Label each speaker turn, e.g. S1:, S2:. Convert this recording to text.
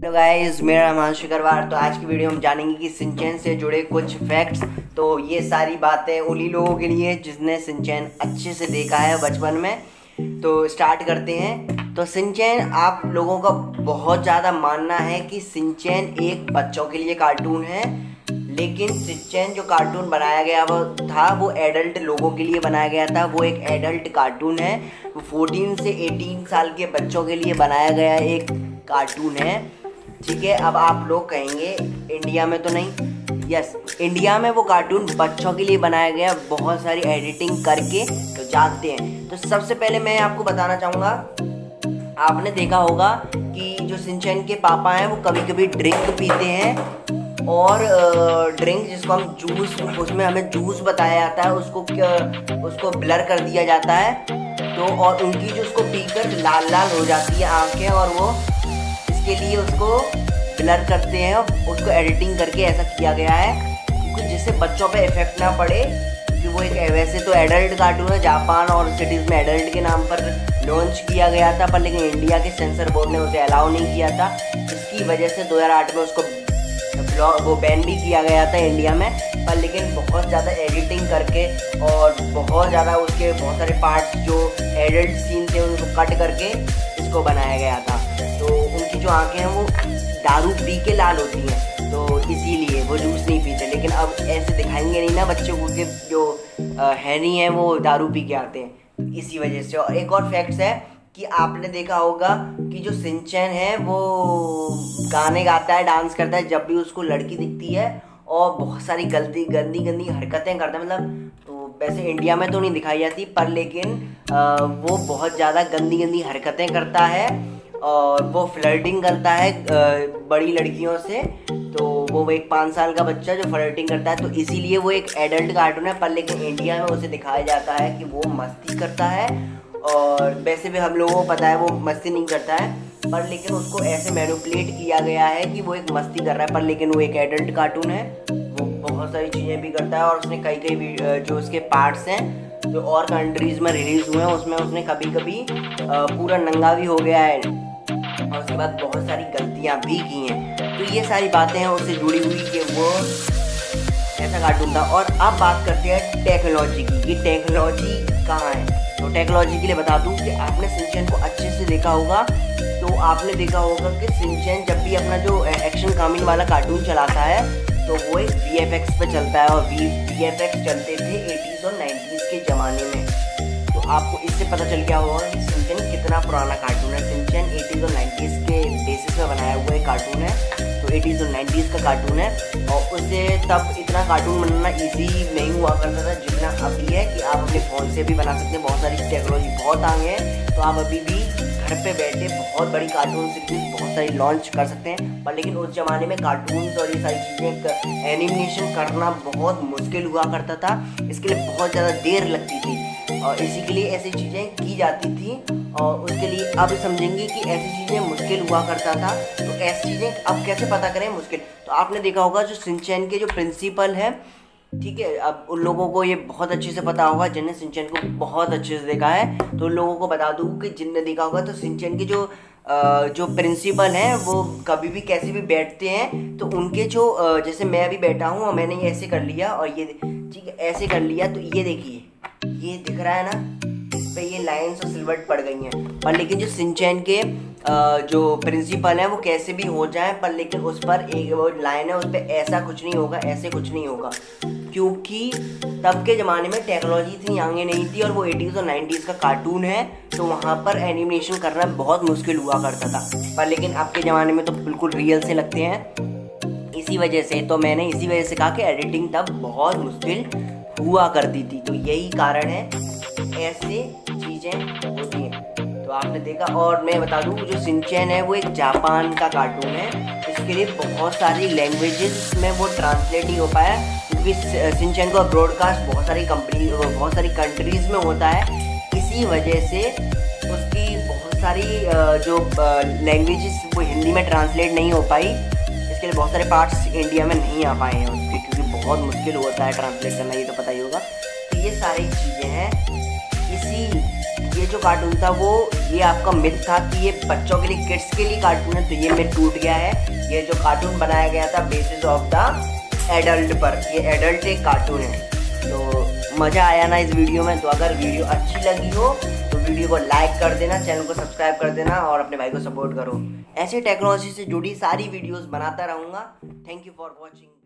S1: Hello guys, मेरा नाम आंशु करवार। तो आज की वीडियो हम जानेंगे कि सिंचैन से जुड़े कुछ फैक्ट्स। तो ये सारी बातें उन्हीं लोगों के लिए जिसने सिंचैन अच्छे से देखा है बचपन में। तो स्टार्ट करते हैं। तो सिंचैन, आप लोगों का बहुत ज़्यादा मानना है कि सिंचैन एक बच्चों के लिए कार्टून है, लेकिन सिंचैन जो कार्टून बनाया गया वो एडल्ट लोगों के लिए बनाया गया था। वो एक एडल्ट कार्टून है। वो 14 से 18 साल के बच्चों के लिए बनाया गया एक कार्टून है। ठीक है, अब आप लोग कहेंगे इंडिया में तो नहीं। यस, इंडिया में वो कार्टून बच्चों के लिए बनाया गया, बहुत सारी एडिटिंग करके। तो जानते हैं, तो सबसे पहले मैं आपको बताना चाहूँगा, आपने देखा होगा कि जो सिंचैन के पापा हैं वो कभी कभी ड्रिंक पीते हैं, और ड्रिंक जिसको हम जूस, उसमें हमें जूस बताया जाता है, उसको ब्लर कर दिया जाता है। तो और उनकी जो उसको पीकर लाल लाल हो जाती है आंखें, और वो इसके लिए उसको ब्लर करते हैं। उसको एडिटिंग करके ऐसा किया गया है कि जिससे बच्चों पे इफेक्ट ना पड़े, कि वो एक वैसे तो एडल्ट कार्टून है। जापान और सिटीज़ में एडल्ट के नाम पर लॉन्च किया गया था, पर लेकिन इंडिया के सेंसर बोर्ड ने उसे अलाउ नहीं किया था। इसकी वजह से 2008 में उसको वो बैन भी किया गया था इंडिया में। पर लेकिन बहुत ज़्यादा एडिटिंग करके और बहुत ज़्यादा उसके बहुत सारे पार्ट्स जो एडल्ट सीन थे उनको कट करके इसको बनाया गया था। तो उनकी जो आंखें हैं वो दारू पी के लाल होती हैं, तो इसीलिए वो जूस नहीं पीते। लेकिन अब ऐसे दिखाएंगे नहीं ना बच्चों को कि जो हैरी हैं वो दारू पी के आते हैं, इसी वजह से। और एक और फैक्ट्स है कि आपने देखा होगा कि जो सिंचैन है वो गाने गाता है, डांस करता है जब भी उसको लड़की दिखती है, और बहुत सारी गंदी गंदी हरकतें करता है। मतलब तो वैसे इंडिया में तो नहीं दिखाई जाती, पर लेकिन वो बहुत ज़्यादा गंदी हरकतें करता है, और वो फ्लर्टिंग करता है बड़ी लड़कियों से। तो वो एक 5 साल का बच्चा जो फ्लर्टिंग करता है, तो इसीलिए वो एक एडल्ट कार्टून है। पर लेकिन इंडिया में उसे दिखाया जाता है कि वो मस्ती करता है, और वैसे भी हम लोगों को पता है वो मस्ती नहीं करता है, पर लेकिन उसको ऐसे मैनिपुलेट किया गया है कि वो एक मस्ती कर रहा है। पर लेकिन वो एक एडल्ट कार्टून है, वो बहुत सारी चीज़ें भी करता है। और उसने कई जो उसके पार्ट्स हैं जो और कंट्रीज़ में रिलीज़ हुए हैं, उसमें उसने कभी पूरा नंगा भी हो गया है, और उसके बाद बहुत सारी गलतियाँ भी की हैं। तो ये सारी बातें हैं उससे जुड़ी हुई कि वो ऐसा कार्टून था। और अब बात करते हैं टेक्नोलॉजी की, कि टेक्नोलॉजी कहाँ है। तो टेक्नोलॉजी के लिए बता दूं कि आपने सिंचैन को अच्छे से देखा होगा। तो आपने देखा होगा कि सिंचैन जब भी अपना जो एक्शन कामिंग वाला कार्टून चलाता है, तो वो एक VFX पे चलता है, और VFX चलते थे 80s और 90s के ज़माने में। तो आपको इससे पता चल गया होगा कि सिंचैन कितना पुराना कार्टून है। सिंचैन 80s और 90s के बेसिस पे बनाया हुआ एक कार्टून है। तो 80s और 90s का कार्टून है, और उससे तब इतना कार्टून बनाना इजी नहीं हुआ करता था जितना अभी है, कि आप अपने फ़ोन से भी बना सकते हैं। बहुत सारी टेक्नोलॉजी बहुत आगे है, तो आप अभी भी घर पे बैठे बहुत बड़ी कार्टून सीरीज बहुत सारी लॉन्च कर सकते हैं। पर लेकिन उस ज़माने में कार्टून्स और ये सारी चीज़ें एनिमेशन करना बहुत मुश्किल हुआ करता था। इसके लिए बहुत ज़्यादा देर लगती थी, और इसी के लिए ऐसी चीज़ें की जाती थी। और उसके लिए अब समझेंगे कि ऐसी चीज़ें मुश्किल हुआ करता था, तो ऐसी चीज़ें अब कैसे पता करें मुश्किल। तो आपने देखा होगा जो सिंचैन के जो प्रिंसिपल है, ठीक है, अब उन लोगों को ये बहुत अच्छे से पता होगा जिन्हें सिंचैन को बहुत अच्छे से देखा है। तो उन लोगों को बता दूँ कि जिनने देखा होगा, तो सिंचैन के जो प्रिंसिपल हैं वो कभी भी कैसे भी बैठते हैं, तो उनके जो जैसे मैं अभी बैठा हूँ और मैंने ये ऐसे कर लिया, और ये ठीक है ऐसे कर लिया, तो ये देखिए, ये दिख रहा है ना, इस पे ये लाइन्स और सिल्वर पड़ गई हैं। पर लेकिन जो सिंचैन के जो प्रिंसिपल हैं वो कैसे भी हो जाए, पर लेकिन उस पर एक वो लाइन है, उस पर ऐसा कुछ नहीं होगा, ऐसे कुछ नहीं होगा, क्योंकि तब के ज़माने में टेक्नोलॉजी इतनी आगे नहीं थी, और वो 80s और 90s का कार्टून है, तो वहाँ पर एनिमेशन करना बहुत मुश्किल हुआ करता था। पर लेकिन अब के ज़माने में तो बिल्कुल रियल से लगते हैं। इसी वजह से तो मैंने इसी वजह से कहा कि एडिटिंग तब बहुत मुश्किल हुआ करती थी। तो यही कारण है, ऐसे चीज़ें होती हैं। तो आपने देखा। और मैं बता दूं, जो सिंचैन है वो एक जापान का कार्टून है, इसके लिए बहुत सारी लैंग्वेजेस में वो ट्रांसलेट नहीं हो पाया, क्योंकि सिंचैन का ब्रॉडकास्ट बहुत सारी कंट्रीज़ में होता है। इसी वजह से उसकी बहुत सारी जो लैंग्वेजेस वो हिंदी में ट्रांसलेट नहीं हो पाई। इसके लिए बहुत सारे पार्ट्स इंडिया में नहीं आ पाए हैं उसके, क्योंकि बहुत मुश्किल होता है ट्रांसलेट करना, ये तो पता ही होगा। तो ये सारी चीज़ें हैं, ये जो कार्टून था वो ये आपका मिथ था कि ये बच्चों के लिए, किड्स के लिए कार्टून है, तो ये मिथ टूट गया है। ये जो कार्टून बनाया गया था बेसिस ऑफ द एडल्ट पर, ये एडल्ट एक कार्टून है। तो मज़ा आया ना इस वीडियो में? तो अगर वीडियो अच्छी लगी हो तो वीडियो को लाइक कर देना, चैनल को सब्सक्राइब कर देना और अपने भाई को सपोर्ट करो। ऐसे टेक्नोलॉजी से जुड़ी सारी वीडियोस बनाता रहूँगा। Thank you for watching.